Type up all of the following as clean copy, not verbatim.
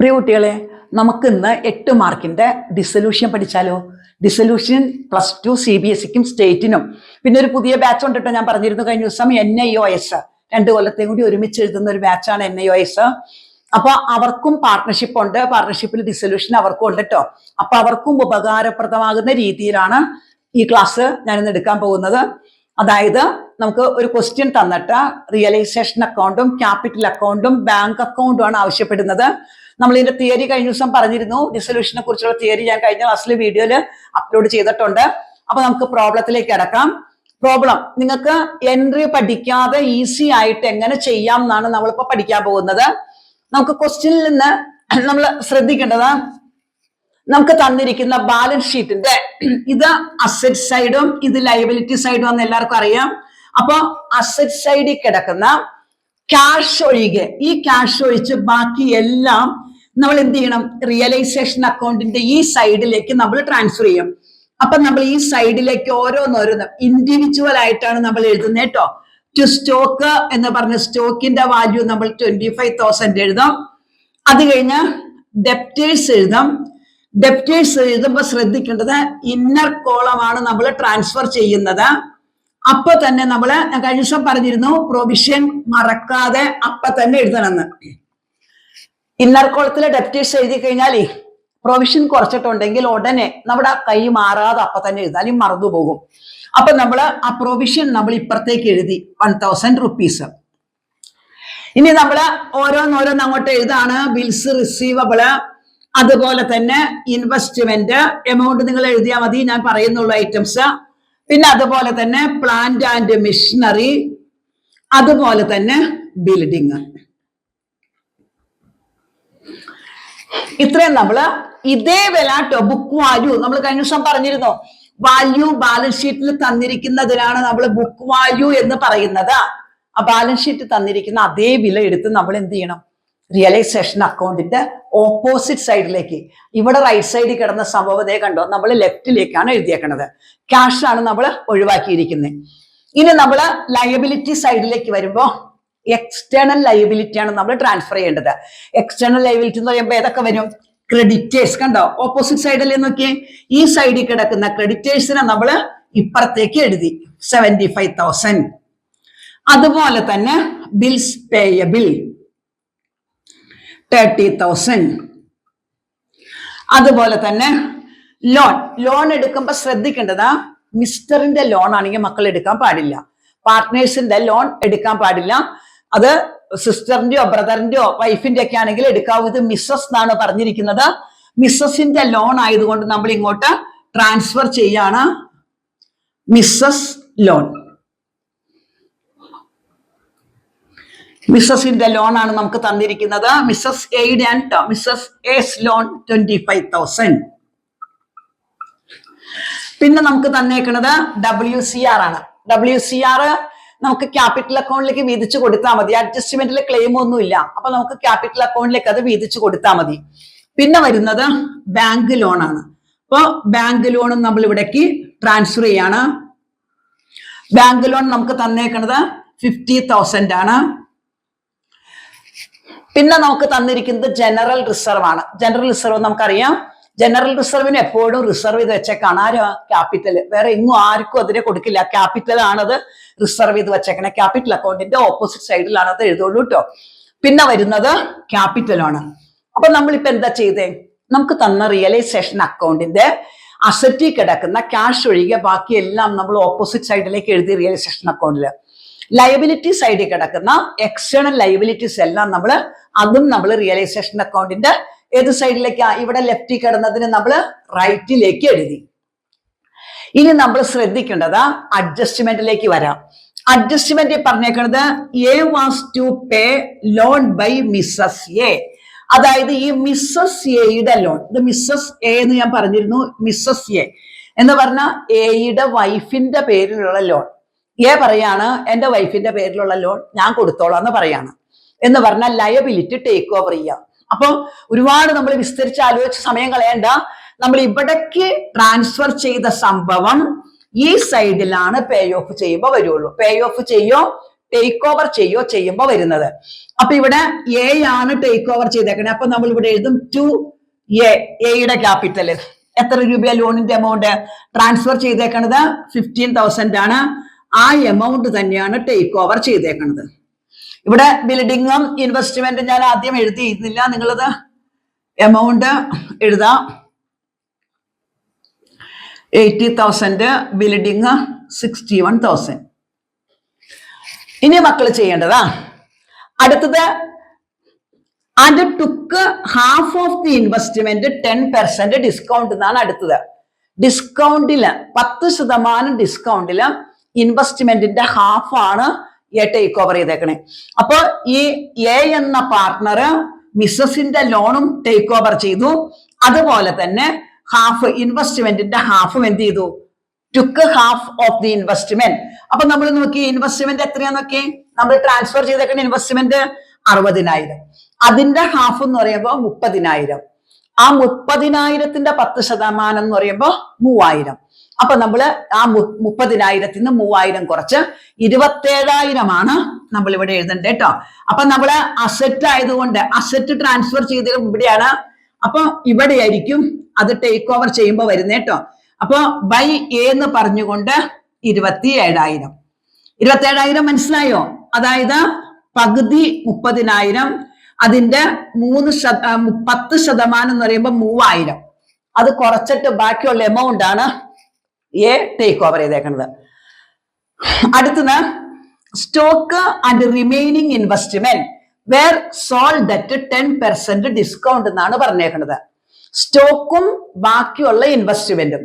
പ്രിയ കുട്ടികളെ, നമുക്ക് ഇന്ന് 8 മാർക്കിന്റെ ഡിസൊല്യൂഷൻ പഠിച്ചാലോ? ഡിസൊല്യൂഷൻ +2 CBSEക്കും സ്റ്റേറ്റിനും പിന്നെ ഒരു പുതിയ ബാച്ച് ഉണ്ട് കേട്ടോ. ഞാൻ പറഞ്ഞിരുന്നു കഴിഞ്ഞ ദിവസം NIOS 2 കൊല്ലത്തെയും കൂടി ഒരുമിച്ച് എഴുതുന്ന ഒരു ബാച്ചാണ് NIOS. അപ്പൊ അവർക്കും പാർട്ട്ണർഷിപ്പ് ഉണ്ട്, പാർട്ട്ണർഷിപ്പിൽ ഡിസൊല്യൂഷൻ അവർക്കും ഉണ്ട് കേട്ടോ. അപ്പൊ അവർക്കും ഉപകാരപ്രദമാകുന്ന രീതിയിലാണ് ഈ ക്ലാസ് ഞാനിന്ന് എടുക്കാൻ പോകുന്നത്. അതായത് നമുക്ക് ഒരു ക്വസ്റ്റ്യൻ തന്നിട്ട് റിയലൈസേഷൻ അക്കൗണ്ടും ക്യാപിറ്റൽ അക്കൗണ്ടും ബാങ്ക് അക്കൗണ്ടും ആണ് ആവശ്യപ്പെടുന്നത്. നമ്മൾ ഇതിന്റെ തിയറി കഴിഞ്ഞ ദിവസം പറഞ്ഞിരുന്നു. ഡിസൊല്യൂഷനെ കുറിച്ചുള്ള തിയറി ഞാൻ കഴിഞ്ഞ ക്ലാസ്സിൽ വീഡിയോയിൽ അപ്ലോഡ് ചെയ്തിട്ടുണ്ട്. അപ്പൊ നമുക്ക് പ്രോബ്ലത്തിലേക്ക് കിടക്കാം. പ്രോബ്ലം നിങ്ങൾക്ക് എൻട്രി പഠിക്കാതെ ഈസി ആയിട്ട് എങ്ങനെ ചെയ്യാം എന്നാണ് നമ്മളിപ്പോ പഠിക്കാൻ പോകുന്നത്. നമുക്ക് ക്വസ്റ്റ്യനിൽ നിന്ന് നമ്മൾ ശ്രദ്ധിക്കേണ്ടത്, നമുക്ക് തന്നിരിക്കുന്ന ബാലൻസ് ഷീറ്റിന്റെ ഇത് അസറ്റ് സൈഡും ഇത് ലയബിലിറ്റി സൈഡും എന്ന് എല്ലാവർക്കും അറിയാം. അപ്പൊ അസറ്റ് സൈഡിൽ കിടക്കുന്ന ക്യാഷ് ഒഴികെ, ഈ ക്യാഷ് ഒഴിച്ച് ബാക്കി എല്ലാം നമ്മൾ എന്ത് ചെയ്യണം? റിയലൈസേഷൻ അക്കൗണ്ടിന്റെ ഈ സൈഡിലേക്ക് നമ്മൾ ട്രാൻസ്ഫർ ചെയ്യും. അപ്പൊ നമ്മൾ ഈ സൈഡിലേക്ക് ഓരോന്നോരോന്ന് ഇൻഡിവിജ്വൽ ആയിട്ടാണ് നമ്മൾ എഴുതുന്നത് കേട്ടോ. ടു സ്റ്റോക്ക് എന്ന് പറഞ്ഞ സ്റ്റോക്കിന്റെ വാല്യൂ നമ്മൾ 25,000 എഴുതാം. അത് കഴിഞ്ഞ് ഡെപ്റ്റേഴ്സ് എഴുതാം. ഡെപ്റ്റേഴ്സ് എഴുതുമ്പോൾ ശ്രദ്ധിക്കേണ്ടത് ഇന്നർ കോളമാണ് നമ്മൾ ട്രാൻസ്ഫർ ചെയ്യുന്നത്. അപ്പൊ തന്നെ നമ്മൾ കഴിഞ്ഞ ദിവസം പറഞ്ഞിരുന്നു, പ്രൊവിഷൻ മറക്കാതെ അപ്പൊ തന്നെ എഴുതണമെന്ന്. ഇന്നർ കോളത്തിലെ ഡെപ്റ്റേഴ്സ് എഴുതി കഴിഞ്ഞാലേ പ്രൊവിഷൻ കുറച്ചിട്ടുണ്ടെങ്കിൽ ഉടനെ നമ്മുടെ കൈ മാറാതെ അപ്പൊ തന്നെ എഴുതാൻ മറന്നുപോകും. അപ്പൊ നമ്മൾ ആ പ്രൊവിഷൻ നമ്മൾ ഇപ്പുറത്തേക്ക് എഴുതി 1,000 റുപ്പീസ്. ഇനി നമ്മൾ ഓരോന്നോരോന്ന് അങ്ങോട്ട് എഴുതാണ്. ബിൽസ് റിസീവബിള്, അതുപോലെ തന്നെ ഇൻവെസ്റ്റ്മെന്റ് എമൗണ്ട് നിങ്ങൾ എഴുതിയാൽ മതി, ഞാൻ പറയുന്നുള്ള ഐറ്റംസ്. പിന്നെ അതുപോലെ തന്നെ പ്ലാന്റ് ആൻഡ് മെഷീനറി, അതുപോലെ തന്നെ ബിൽഡിങ്. ഇത്രയും നമ്മള് ഇതേ വില ബുക്ക് വാല്യൂ നമ്മൾ കഴിഞ്ഞ ദിവസം പറഞ്ഞിരുന്നു. വാല്യൂ ബാലൻസ് ഷീറ്റിൽ തന്നിരിക്കുന്നതിനാണ് നമ്മൾ ബുക്ക് വാല്യൂ എന്ന് പറയുന്നത്. ആ ബാലൻസ് ഷീറ്റ് തന്നിരിക്കുന്ന അതേ വില എടുത്ത് നമ്മൾ എന്ത് ചെയ്യണം? റിയലൈസേഷൻ അക്കൗണ്ടിന്റെ ഓപ്പോസിറ്റ് സൈഡിലേക്ക്, ഇവിടെ റൈറ്റ് സൈഡിൽ കിടന്ന സംഭവത്തെ കണ്ടോ, നമ്മൾ ലെഫ്റ്റിലേക്കാണ് എഴുതിയേക്കണത്. ക്യാഷ് ആണ് നമ്മൾ ഒഴിവാക്കിയിരിക്കുന്നത്. ഇനി നമ്മൾ ലയബിലിറ്റി സൈഡിലേക്ക് വരുമ്പോ എക്സ്റ്റേണൽ ലയബിലിറ്റി ആണ് നമ്മൾ ട്രാൻസ്ഫർ ചെയ്യേണ്ടത്. എക്സ്റ്റേണൽ ലയബിലിറ്റി എന്ന് പറയുമ്പോൾ ഏതൊക്കെ വരും? ക്രെഡിറ്റേഴ്സ് കണ്ടോ, ഓപ്പോസിറ്റ് സൈഡിൽ നോക്കിയേ. ഈ സൈഡിൽ കിടക്കുന്ന ക്രെഡിറ്റേഴ്സിനെ നമ്മൾ ഇപ്പുറത്തേക്ക് എഴുതി 75,000. അതുപോലെ തന്നെ ബിൽസ് പേയബിൾ 30,000. അതുപോലെ തന്നെ ലോൺ എടുക്കുമ്പോൾ ശ്രദ്ധിക്കേണ്ടതാ, മിസ്റ്ററിന്റെ ലോൺ ആണെങ്കിൽ മക്കൾ എടുക്കാൻ പാടില്ല, പാർട്ട്നേഴ്സിന്റെ ലോൺ എടുക്കാൻ പാടില്ല. അത് സിസ്റ്ററിന്റെയോ ബ്രദറിന്റെയോ വൈഫിന്റെ ഒക്കെ ആണെങ്കിൽ എടുക്കാവൂ. ഇത് മിസ്സസ് എന്നാണ് പറഞ്ഞിരിക്കുന്നത്. മിസ്സസിന്റെ ലോൺ ആയതുകൊണ്ട് നമ്മൾ ഇങ്ങോട്ട് ട്രാൻസ്ഫർ ചെയ്യാണ്. മിസ്സസ് ലോൺ, മിസ്സസിന്റെ ലോൺ ആണ് നമുക്ക് തന്നിരിക്കുന്നത്. മിസ്സസ് എയുടെ ആൻഡ് മിസ്സസ് എസ് ലോൺ 25,000. പിന്നെ നമുക്ക് തന്നേക്കുന്നത് WCR ആണ്. WCR നമുക്ക് ക്യാപിറ്റൽ അക്കൗണ്ടിലേക്ക് വീതിച്ചു കൊടുത്താൽ മതി. അഡ്ജസ്റ്റ്മെന്റിൽ ക്ലെയിം ഒന്നും ഇല്ല. അപ്പൊ നമുക്ക് ക്യാപിറ്റൽ അക്കൗണ്ടിലേക്ക് അത് വീതിച്ചു കൊടുത്താൽ മതി. പിന്നെ വരുന്നത് ബാങ്ക് ലോൺ ആണ്. അപ്പൊ ബാങ്ക് ലോണും നമ്മൾ ഇവിടേക്ക് ട്രാൻസ്ഫർ ചെയ്യാണ്. ബാങ്ക് ലോൺ നമുക്ക് തന്നേക്കുന്നത് 50,000 ആണ്. പിന്നെ നമുക്ക് തന്നിരിക്കുന്നത് ജനറൽ റിസർവ് ആണ്. ജനറൽ റിസർവ് നമുക്കറിയാം. ജനറൽ റിസർവിന് എപ്പോഴും റിസർവ് ചെയ്ത് വെച്ചേക്കാണ്. ആരാ? ക്യാപിറ്റൽ. വേറെ എങ്ങും ആർക്കും അതിനെ കൊടുക്കില്ല. ക്യാപിറ്റൽ ആണത് റിസർവ് ചെയ്ത് വെച്ചേക്കണേ. ക്യാപിറ്റൽ അക്കൗണ്ടിന്റെ ഓപ്പോസിറ്റ് സൈഡിലാണ് അത് എഴുതുള്ളൂ കേട്ടോ. പിന്നെ വരുന്നത് ക്യാപിറ്റൽ ആണ്. അപ്പൊ നമ്മളിപ്പോ എന്താ ചെയ്തേ? നമുക്ക് തന്ന റിയലൈസേഷൻ അക്കൗണ്ടിന്റെ അസറ്റിൽ കിടക്കുന്ന ക്യാഷ് ഒഴികെ ബാക്കി എല്ലാം നമ്മൾ ഓപ്പോസിറ്റ് സൈഡിലേക്ക് എഴുതി റിയലൈസേഷൻ അക്കൗണ്ടില്. ലയബിലിറ്റി സൈഡിൽ കിടക്കുന്ന എക്സ്റ്റേണൽ ലയബിലിറ്റീസ് എല്ലാം അതും നമ്മൾ റിയലൈസേഷൻ അക്കൗണ്ടിന്റെ ഏത് സൈഡിലേക്കാ? ഇവിടെ ലെഫ്റ്റിൽ കിടന്നതിന് നമ്മൾ റൈറ്റിലേക്ക് എഴുതി. ഇനി നമ്മൾ ശ്രദ്ധിക്കേണ്ടത് അഡ്ജസ്റ്റ്മെന്റിലേക്ക് വരാം. അഡ്ജസ്റ്റ്മെന്റ് പറഞ്ഞേക്കുന്നത് A was to pay loan by Mrs A. അതായത് ഈ മിസ്സസ് എയുടെ ലോൺ, ഇത് മിസ്സസ് എ എന്ന് ഞാൻ പറഞ്ഞിരുന്നു. മിസ്സസ് എ എന്ന് പറഞ്ഞാൽ എയുടെ വൈഫിന്റെ പേരിലുള്ള ലോൺ. എ പറയാണ് എന്റെ വൈഫിന്റെ പേരിലുള്ള ലോൺ ഞാൻ കൊടുത്തോളാം എന്ന് പറയാണ്. എന്ന് പറഞ്ഞാൽ ലയബിലിറ്റി ടേക്ക് ഓവർ ചെയ്യാം. അപ്പൊ ഒരുപാട് നമ്മൾ വിസ്തരിച്ച് ആലോചിച്ച് സമയം കളയണ്ട. നമ്മൾ ഇവിടേക്ക് ട്രാൻസ്ഫർ ചെയ്ത സംഭവം ഈ സൈഡിലാണ് പേ ഓഫ് ചെയ്യുമ്പോൾ വരുള്ളൂ. പേ ഓഫ് ചെയ്യോ ടേക്ക് ഓവർ ചെയ്യുമ്പോ വരുന്നത്. അപ്പൊ ഇവിടെ എ ആണ് ടേക്ക് ഓവർ ചെയ്തേക്കണേ. അപ്പൊ നമ്മൾ ഇവിടെ എഴുതും ടു എയുടെ ക്യാപിറ്റൽ. എത്ര രൂപ ലോണിന്റെ എമൗണ്ട് ട്രാൻസ്ഫർ ചെയ്തേക്കണത്? 15,000 ആണ്. ആ എമൗണ്ട് തന്നെയാണ് ടേക്ക് ഓവർ ചെയ്തേക്കണത്. ഇവിടെ ബിൽഡിങ്ങും ഇൻവെസ്റ്റ്മെന്റും ഞാൻ ആദ്യം എഴുതിയിരുന്നില്ല, നിങ്ങളത് എമൗണ്ട് എഴുതാം. 80,000, ബിൽഡിങ് 61,000. ഇനി മക്കൾ ചെയ്യേണ്ടതാ അടുത്തത്, and took half of the investment 10% discount എന്നാണ് അടുത്തത്. ഡിസ്കൗണ്ടില് 10% ഡിസ്കൗണ്ടില് ഇൻവെസ്റ്റ്മെന്റിന്റെ ഹാഫ് ആണ് എ ടേക്ക് ഓവർ ചെയ്തേക്കണേ. അപ്പൊ ഈ എ എന്ന പാർട്ട്ണർ മിസ്സസിന്റെ ലോണും ടേക്ക് ഓവർ ചെയ്തു. അതുപോലെ തന്നെ ഹാഫ് ഇൻവെസ്റ്റ്മെന്റിന്റെ ഹാഫും എന്ത് ചെയ്തു? Took half of the investment. അപ്പൊ നമ്മൾ നോക്കി ഇൻവെസ്റ്റ്മെന്റ് എത്രയാ നോക്കി, നമ്മൾ ട്രാൻസ്ഫർ ചെയ്തേക്കുന്ന ഇൻവെസ്റ്റ്മെന്റ് 60,000. അതിന്റെ ഹാഫ് എന്ന് പറയുമ്പോൾ 30,000. ആ 30,000ത്തിന്റെ 10% എന്ന് പറയുമ്പോൾ 3,000. അപ്പൊ നമ്മള് ആ 30,000-ന് 3,000 കുറച്ച് 27,000 നമ്മൾ ഇവിടെ എഴുതണ്ടേ കേട്ടോ. അപ്പൊ നമ്മള് അസറ്റ് ആയതുകൊണ്ട് അസറ്റ് ട്രാൻസ്ഫർ ചെയ്തത് ഇവിടെയാണ്. അപ്പൊ ഇവിടെ ആയിരിക്കും അത് ടേക്ക് ഓവർ ചെയ്യുമ്പോൾ വരുന്നേ കേട്ടോ. അപ്പൊ ബൈ എ എന്ന് പറഞ്ഞുകൊണ്ട് 27,000. 27,000 മനസ്സിലായോ? അതായത് പകുതി 30,000, അതിന്റെ 10% എന്ന് പറയുമ്പോൾ 3,000. അത് കുറച്ചിട്ട് ബാക്കിയുള്ള എമൗണ്ട് ആണ് എ ടേക്ക് ഓവർ ചെയ്തേക്കുന്നത്. അടുത്തത് stock and remaining investment were sold at 10% discount എന്നാണ് പറഞ്ഞേക്കുന്നത്. സ്റ്റോക്കും ബാക്കിയുള്ള ഇൻവെസ്റ്റ്മെന്റും,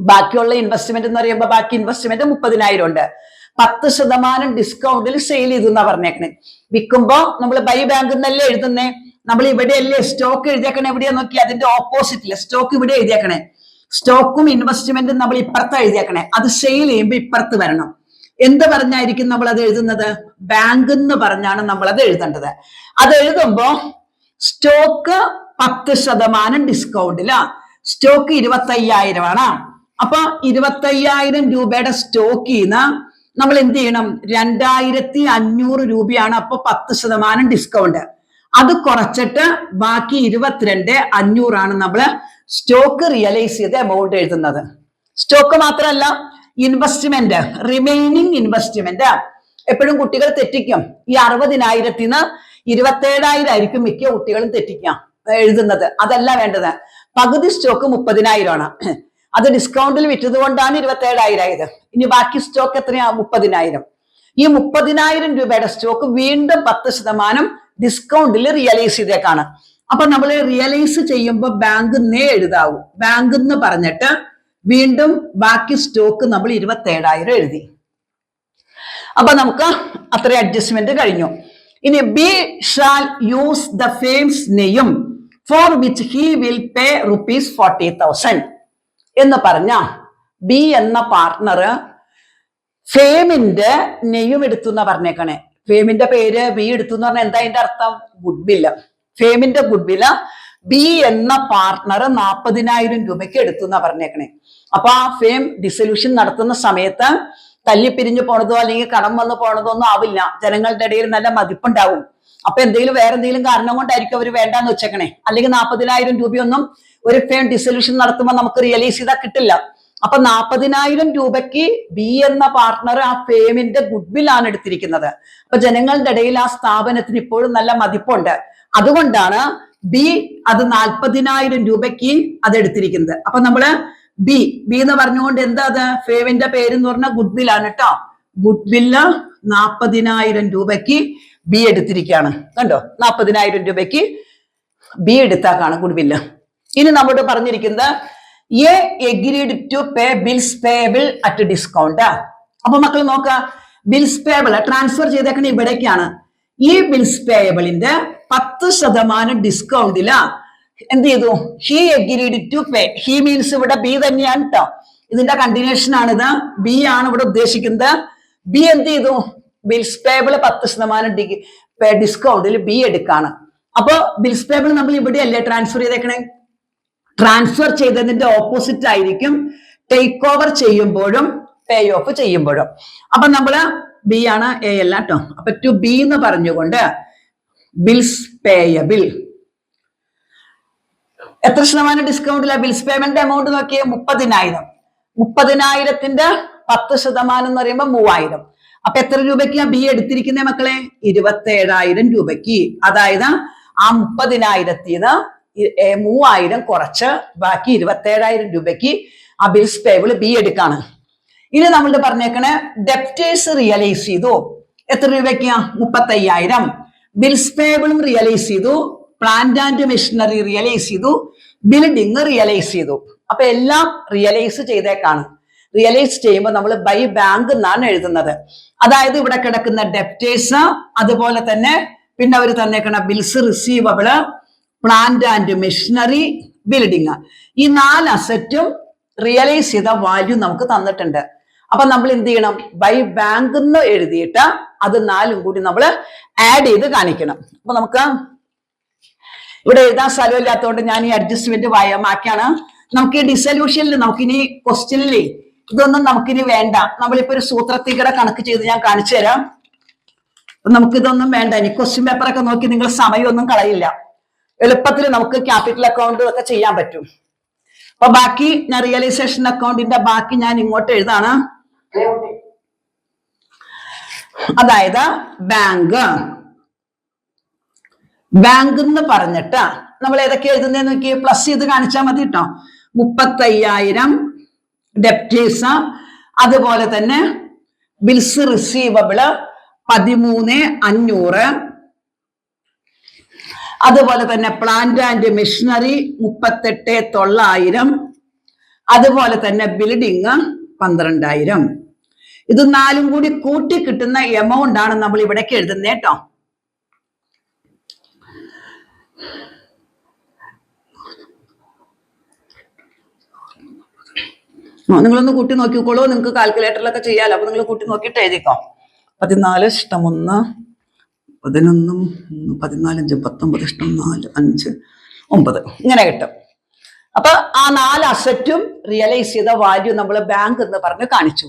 ബാക്കിയുള്ള ഇൻവെസ്റ്റ്മെന്റ് എന്ന് പറയുമ്പോൾ ബാക്കി ഇൻവെസ്റ്റ്മെന്റ് 30,000 ഉണ്ട്. 10% ഡിസ്കൗണ്ടിൽ സെയിൽ ചെയ്തു എന്നാ പറഞ്ഞേക്കണേ. വിൽക്കുമ്പോ നമ്മൾ ബൈ ബാങ്ക് എന്നല്ലേ എഴുതുന്നേ. നമ്മൾ ഇവിടെ അല്ലേ സ്റ്റോക്ക് എഴുതിയേക്കണേ. എവിടെയാ നോക്കി, അതിന്റെ ഓപ്പോസിറ്റില് സ്റ്റോക്ക് ഇവിടെ എഴുതിയേക്കണേ. സ്റ്റോക്കും ഇൻവെസ്റ്റ്മെന്റും നമ്മൾ ഇപ്പുറത്ത് എഴുതിയേക്കണേ. അത് സെയിൽ ചെയ്യുമ്പോൾ ഇപ്പുറത്ത് വരണം. എന്ത് പറഞ്ഞായിരിക്കും നമ്മൾ അത് എഴുതുന്നത്? ബാങ്ക് എന്ന് പറഞ്ഞാണ് നമ്മൾ അത് എഴുതേണ്ടത്. അത് എഴുതുമ്പോ സ്റ്റോക്ക് 10% ഡിസ്കൗണ്ടിലാ. സ്റ്റോക്ക് 25,000 അപ്പൊ 25,000 രൂപയുടെ സ്റ്റോക്കിൽ നിന്ന് നമ്മൾ എന്ത് ചെയ്യണം? 2,500 രൂപയാണ്. അപ്പൊ 10% ഡിസ്കൗണ്ട്. അത് കുറച്ചിട്ട് ബാക്കി 22,500 നമ്മള് സ്റ്റോക്ക് റിയലൈസ് ചെയ്ത എമൗണ്ട് എഴുതുന്നത്. സ്റ്റോക്ക് മാത്രമല്ല, ഇൻവെസ്റ്റ്മെന്റ്, റിമൈനിങ് ഇൻവെസ്റ്റ്മെന്റ് എപ്പോഴും കുട്ടികൾ തെറ്റിക്കും. ഈ 60,000-ന് 27,000 ആയിരിക്കും മിക്ക കുട്ടികളും തെറ്റിക്കാം എഴുതുന്നത്. അതല്ല വേണ്ടത്. പകുതി സ്റ്റോക്ക് 30,000 അത് ഡിസ്കൗണ്ടിൽ വിറ്റത് കൊണ്ടാണ് 27,000 ആയത്. ഇനി ബാക്കി സ്റ്റോക്ക് എത്രയാ? 30,000. ഈ 30,000 രൂപയുടെ സ്റ്റോക്ക് വീണ്ടും 10% ഡിസ്കൗണ്ടിൽ റിയലൈസ് ചെയ്തേക്കാണ്. അപ്പൊ നമ്മൾ റിയലൈസ് ചെയ്യുമ്പോൾ ബാങ്ക് എന്നേ എഴുതാവൂ. ബാങ്ക് എന്ന് പറഞ്ഞിട്ട് വീണ്ടും ബാക്കി സ്റ്റോക്ക് നമ്മൾ 27,000 എഴുതി. അപ്പൊ നമുക്ക് അത്ര അഡ്ജസ്റ്റ്മെന്റ് കഴിഞ്ഞു. ഇനി B shall use the firm's name for which he will pay ₹40,000 എന്ന് പറഞ്ഞ ബി എന്ന പാർട്ട്ണർ ഫേമിന്റെ നെയ്യും എടുത്തു എന്നാ പറഞ്ഞേക്കണേ. ഫേമിന്റെ പേര് ബി എടുത്തു എന്ന് പറഞ്ഞാൽ എന്താ അതിന്റെ അർത്ഥം? ഗുഡ്വില്ല്. ഫേമിന്റെ ഗുഡ്വില്ല് ബി എന്ന പാർട്ട്ണർ 40,000 രൂപയ്ക്ക് എടുത്തു എന്നാ പറഞ്ഞേക്കണേ. അപ്പൊ ആ ഫേം ഡിസൊല്യൂഷൻ നടത്തുന്ന സമയത്ത് തല്ലിപ്പിരിഞ്ഞു പോണതോ അല്ലെങ്കിൽ കടം വന്നു പോണതോ ഒന്നും ആവില്ല. ജനങ്ങളുടെ ഇടയിൽ നല്ല മതിപ്പുണ്ടാവും. അപ്പൊ എന്തെങ്കിലും വേറെ എന്തെങ്കിലും കാരണം കൊണ്ടായിരിക്കും അവർ വേണ്ടാന്ന് വെച്ചേക്കണേ. അല്ലെങ്കിൽ 40,000 രൂപയൊന്നും ഒരു ഫേം ഡിസൊല്യൂഷൻ നടത്തുമ്പോൾ നമുക്ക് റിയലൈസ് ചെയ്താൽ കിട്ടില്ല. അപ്പൊ 40,000 രൂപയ്ക്ക് ബി എന്ന പാർട്ട്ണർ ആ ഫേമിന്റെ ഗുഡ്വില്ലാണ് എടുത്തിരിക്കുന്നത്. അപ്പൊ ജനങ്ങളുടെ ഇടയിൽ ആ സ്ഥാപനത്തിന് ഇപ്പോഴും നല്ല മതിപ്പുണ്ട്. അതുകൊണ്ടാണ് ബി അത് 40,000 രൂപയ്ക്ക് അത് എടുത്തിരിക്കുന്നത്. അപ്പൊ നമ്മള് ബി എന്ന് പറഞ്ഞുകൊണ്ട് എന്താ അത്? ഫേമിന്റെ പേര് എന്ന് പറഞ്ഞാൽ ഗുഡ്വില്ലാണ് കേട്ടോ. ഗുഡ്വില്ല് 40,000 രൂപയ്ക്ക് ബി എടുത്തിരിക്കുകയാണ്. കണ്ടോ? 40,000 രൂപയ്ക്ക് ബി എടുത്താക്കാണ് ഗുഡ്വില്ല്. ഇനി നമ്മോട് പറഞ്ഞിരിക്കുന്നത് A agreed to pay bills payable at discount. അപ്പൊ മക്കൾ നോക്ക, ബിൽസ് പേയബിൾ ട്രാൻസ്ഫർ ചെയ്തേക്കണ ഇവിടേക്കാണ്. ഈ ബിൽസ് പേയബിളിന്റെ 10% ഡിസ്കൗണ്ടിലാ എന്ത് ചെയ്തു? He agreed to pay. He means ഇവിടെ ബി തന്നെയാണ് കേട്ടോ. ഇതിന്റെ കണ്ടിന്യൂഷൻ ആണിത്. ബി ആണ് ഇവിടെ ഉദ്ദേശിക്കുന്നത്. ബി എന്ത് ചെയ്തു? ബിൽസ് പേയബിൾ 10% ഡിസ്കൗണ്ടിൽ ബി എടുക്കാണ്. അപ്പൊ ബിൽസ് പേയബിൾ നമ്മൾ ഇവിടെ അല്ലേ ട്രാൻസ്ഫർ ചെയ്തേക്കണേ. ട്രാൻസ്ഫർ ചെയ്തതിന്റെ ഓപ്പോസിറ്റ് ആയിരിക്കും ടേക്ക് ഓവർ ചെയ്യുമ്പോഴും പേ ഓഫ് ചെയ്യുമ്പോഴും. അപ്പൊ നമ്മള് ബി ആണ്, എ അല്ല കേട്ടോ. അപ്പൊ ടു ബി എന്ന് പറഞ്ഞുകൊണ്ട് ബിൽസ് പേയബിൾ. എത്ര ശതമാനം ഡിസ്കൗണ്ടില്ല ബിൽസ് പേയ്മെന്റ് എമൗണ്ട് നോക്കിയേ? 30,000. 30,000ന്റെ 10% എന്ന് പറയുമ്പോൾ 3,000. അപ്പൊ എത്ര രൂപയ്ക്കാ ബി എടുത്തിരിക്കുന്നേ മക്കളെ? 27,000 രൂപയ്ക്ക്. അതായത് ആ 30,000-ന്ന് 3,000 കുറച്ച് ബാക്കി 27,000 രൂപയ്ക്ക് ആ ബിൽസ് പേബിൾ ബി എടുക്കാണ്. ഇനി നമ്മൾ പറഞ്ഞേക്കണേ ഡെപ്റ്റേഴ്സ് റിയലൈസ് ചെയ്തു. എത്ര രൂപയ്ക്കാ? 35,000. ബിൽസ് പേബിളും റിയലൈസ് ചെയ്തു, പ്ലാന്റ് ആൻഡ് മെഷീനറി റിയലൈസ് ചെയ്തു, ബിൽഡിംഗ് റിയലൈസ് ചെയ്തു. അപ്പൊ എല്ലാം റിയലൈസ് ചെയ്തേക്കാണ്. റിയലൈസ് ചെയ്യുമ്പോൾ നമ്മൾ ബൈ ബാങ്ക് എന്നാണ് എഴുതുന്നത്. അതായത് ഇവിടെ കിടക്കുന്ന ഡെപ്റ്റേഴ്സ്, അതുപോലെ തന്നെ പിന്നെ അവർ തന്നേക്കണ bills receivable, plant and machinery, building, ഈ 4 അസറ്റും റിയലൈസ് ചെയ്ത വാല്യൂ നമുക്ക് തന്നിട്ടുണ്ട്. അപ്പൊ നമ്മൾ എന്ത് ചെയ്യണം? ബൈ ബാങ്ക് എന്ന് എഴുതിയിട്ട് അത് 4ഉം കൂടി നമ്മൾ ആഡ് ചെയ്ത് കാണിക്കണം. അപ്പൊ നമുക്ക് ഇവിടെ എഴുതാൻ സ്ഥലമില്ലാത്തതുകൊണ്ട് ഞാൻ ഈ അഡ്ജസ്റ്റ്മെന്റ് മാക്കിയാണ്. നമുക്ക് ഈ ഡിസൊല്യൂഷനിൽ നമുക്കിനി ക്വസ്റ്റ്യനിലേ ഇതൊന്നും നമുക്കിനി വേണ്ട. നമ്മളിപ്പോ ഒരു സൂത്രത്തികയുടെ കണക്ക് ചെയ്ത് ഞാൻ കാണിച്ചു തരാം. നമുക്കിതൊന്നും വേണ്ട. ഇനി ക്വസ്റ്റ്യൻ പേപ്പറൊക്കെ നോക്കി നിങ്ങൾ സമയമൊന്നും കളയില്ല. എളുപ്പത്തിൽ നമുക്ക് ക്യാപിറ്റൽ അക്കൗണ്ട് ഒക്കെ ചെയ്യാൻ പറ്റും. അപ്പൊ ബാക്കി ഞാൻ റിയലൈസേഷൻ അക്കൗണ്ടിന്റെ ബാക്കി ഞാൻ ഇങ്ങോട്ട് എഴുതാണ്. അതായത് ബാങ്ക് എന്ന് പറഞ്ഞിട്ട് നമ്മൾ ഏതൊക്കെ എഴുതുന്നതെന്ന് നോക്കി പ്ലസ് ചെയ്ത് കാണിച്ചാൽ മതി കേട്ടോ. 35,000 ഡെപ്റ്റേഴ്സ്, അതുപോലെ തന്നെ ബിൽസ് റിസീവബിള് 13,500, അതുപോലെ തന്നെ പ്ലാന്റ് ആൻഡ് മെഷീനറി 38,900, അതുപോലെ തന്നെ ബിൽഡിംഗ് 12,000. ഇത് 4ഉം കൂടി കൂട്ടി കിട്ടുന്ന എമൗണ്ട് ആണ് നമ്മൾ ഇവിടേക്ക് എഴുതുന്നത് കേട്ടോ. നിങ്ങളൊന്ന് കൂട്ടി നോക്കിക്കോളൂ. നിങ്ങൾക്ക് കാൽക്കുലേറ്ററിലൊക്കെ ചെയ്യാലോ. അപ്പൊ നിങ്ങൾ കൂട്ടി നോക്കിയിട്ട് എഴുതിക്കോ. 14 ഇഷ്ടം 1, 11, 14, 19 ഇഷ്ടം 4, 5, 9 ഇങ്ങനെ കിട്ടും. അപ്പൊ ആ 4 അസറ്റും റിയലൈസ് ചെയ്ത വാല്യൂ നമ്മൾ ബാങ്ക് എന്ന് പറഞ്ഞ് കാണിച്ചു.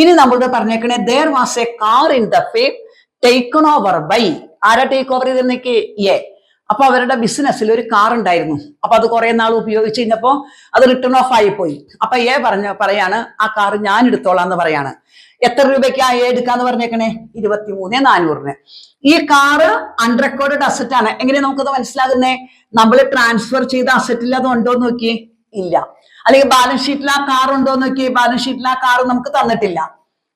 ഇനി നമ്മളോട് പറഞ്ഞേക്കണേ there was a car in the fame taken over by. ആരാ ടേക്ക് ഓവർ ചെയ്തെന്നേക്ക്? എ. അപ്പൊ അവരുടെ ബിസിനസ്സിൽ ഒരു കാർ ഉണ്ടായിരുന്നു. അപ്പൊ അത് കുറെ നാൾ ഉപയോഗിച്ച് കഴിഞ്ഞപ്പോ അത് റിട്ടേൺ ഓഫ് ആയി പോയി. അപ്പൊ എ പറയാണ് ആ കാർ ഞാൻ എടുത്തോളാം എന്ന് പറയാണ്. എത്ര രൂപയ്ക്ക് ആ എ എടുക്കാന്ന് പറഞ്ഞേക്കണേ? 23,400. ഈ കാറ് അൺറെക്കോർഡഡ് അസറ്റ് ആണ്. എങ്ങനെ നമുക്കത് മനസ്സിലാകുന്നേ? നമ്മൾ ട്രാൻസ്ഫർ ചെയ്ത അസറ്റിൽ അത് ഉണ്ടോ എന്ന് നോക്കിയേ? ഇല്ല. അല്ലെങ്കിൽ ബാലൻസ് ഷീറ്റിൽ ആ കാർ ഉണ്ടോ എന്ന് നോക്കിയേ? ബാലൻസ് ഷീറ്റിൽ ആ കാർ നമുക്ക് തന്നിട്ടില്ല.